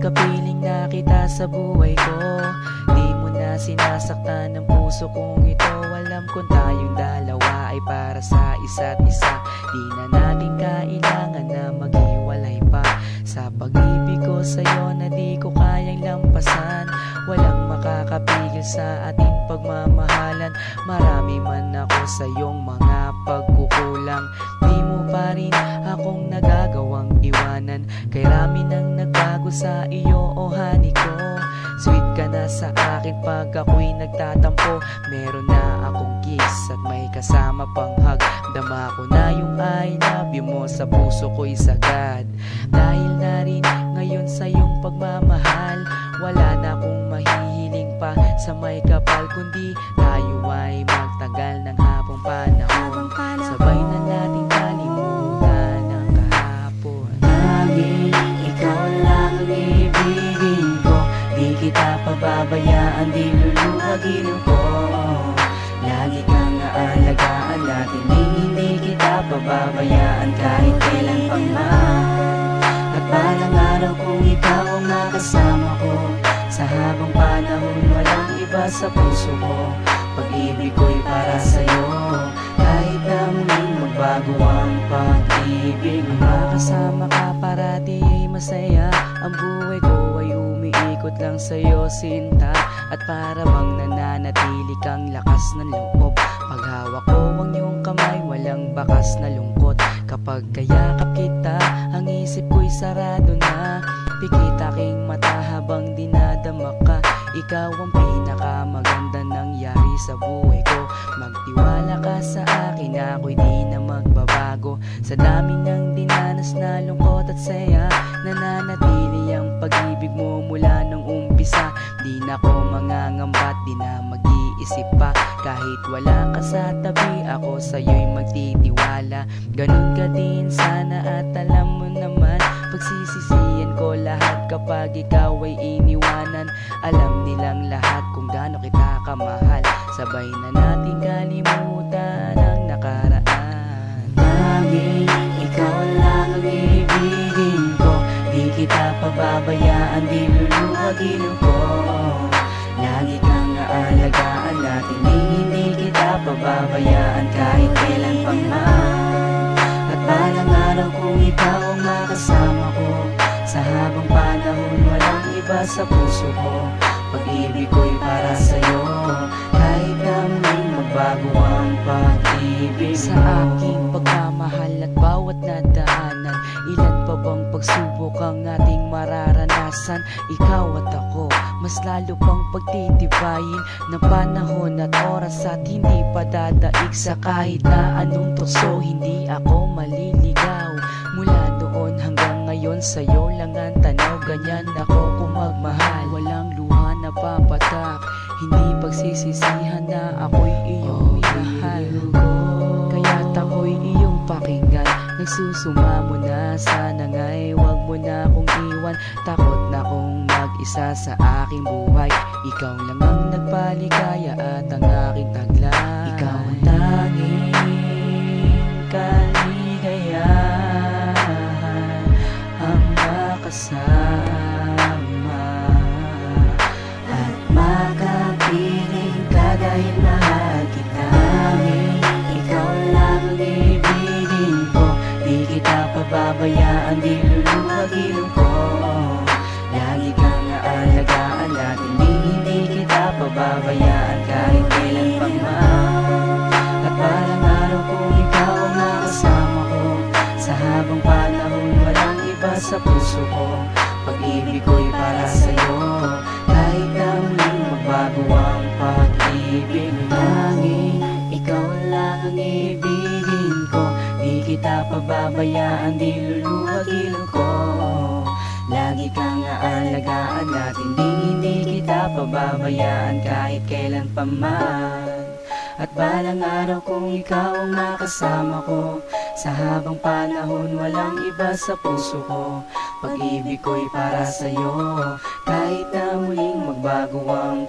kapiling na kita sa buhay ko. Di mo na sinasaktan ng puso kong ito. Alam kong tayong dalawa ay para sa isa't isa. Di na natin kailangan na maghiwalay pa. Sa pag-ibig ko sa'yo na di ko kayang lampasan. Walang makakapigil sa ating pagmamahalan. Marami man ako sa iyong mga pagkukulang, di mo pa rin akong nagagawang iwanan. Kay rami nang nagbago sa iyo, oh honey ko. Sweet ka na sa akin pag ako'y nagtatampo. Meron na akong kiss at may kasama pang hug. Dama ko na yung I love you mo sa puso ko'y sagad. Dahil na rin ngayon sa iyong pagmamahal, wala na akong mahihiling pa sa may kapal, kundi tayo ay magtagal ng habang panahon. Sabay na nating kalimutan ang kahapon. Laging ikaw lang ang ibigin ko. Di kita pababayaan, di luluhagin ko. Lagi kang aalagaan natin, hindi kita pababayaan kahit kailan pang man. At balang araw kung ikaw ang makasama ko, sa habang panahon walang iba sa puso ko. Pag-ibig ko'y para sa'yo, kahit na muling magbago ang pag-ibig mo. Makasama ka parati ay masaya. Ang buhay ko ay umiikot lang sa'yo, sinta. At para bang nananatili kang lakas ng loob. Paghawak ko ang iyong kamay, walang bakas na lungkot. Kapag kayakap kita, ang isip ko'y sarado na. Pikit aking mata habang dinadama ka. Ikaw ang pinakamaganda nangyari sa buhay ko. Magtiwala ka sa akin, ako'y di na magbabago. Sa dami ng dinanas na lungkot at saya, nananatili ang pag-ibig mo mula nung umpisa. Di na ko mangangamba at di na mag-iisip pa. Kahit wala ka sa tabi, ako sa'yo'y magtitiwala. Ganun ka din sana at alam mo naman, pagsisisihan ko lahat kapag ikaw ay iniwanan. Alam nilang lahat kung gaano kita kamahal. Sabay na nating kalimutan ang nakaraan. Laging ikaw lang ang ibigin ko. Di kita pababayaan, di luluhagin ko. Lagi kang aalagaan natin, hindi kita pababayaan kahit kailan pang man. At balang araw kung ikaw ang makasama ko, sa habang panahon walang iba sa puso ko. Pag-ibig ko'y para sa'yo, kahit na muling magbago ang pag-ibig mo. Sa aking pagmamahal at bawat nadaanan, ilan pa bang pagsubok ang ating mararanasan? Ikaw at ako, mas lalo pang pagtitibayin ng panahon at oras, at hindi pa dadaig sa kahit na anong tukso. Hindi ako maliligaw mula doon hanggang ngayon, sa'yo lang ang tanaw. Ganyan ako kung magmahal, walang luha na papatak. Hindi pagsisisihan na ako'y iyong minahal. Kaya't ako'y iyong pakinggan. Nagsusumamo na, sana nga'y wag mo na akong iwan. Takot na akong mag-isa sa aking buhay. Ikaw lang ang nagpaligaya at ang aking taglay. Ikaw ang tanging kaligayahan, ang makasama at makapiling ka dahil mahal kita. Ikaw lang ang ibigin ko. Di kita pababayaan, di luluhagin ko. Lagi kang aalagaan natin, hindi kita pababayaan kahit kailan pang man. At balang araw kung ikaw ang makasama ko, sa habang panahon walang iba sa puso ko. Pag-ibig ko'y para sa'yo, kahit na muling magbago ang pag-ibig. Tanging ikaw lang ang ibigin ko. Di kita pababayaan, di luluhagin ko. Lagi kang aalagaan natin, hindi kita pababayaan kahit kailan pa man. At balang araw kung ikaw ang makasama ko, sa habang panahon walang iba sa puso ko. Pag-ibig ko'y para sa'yo, kahit na muling magbago ang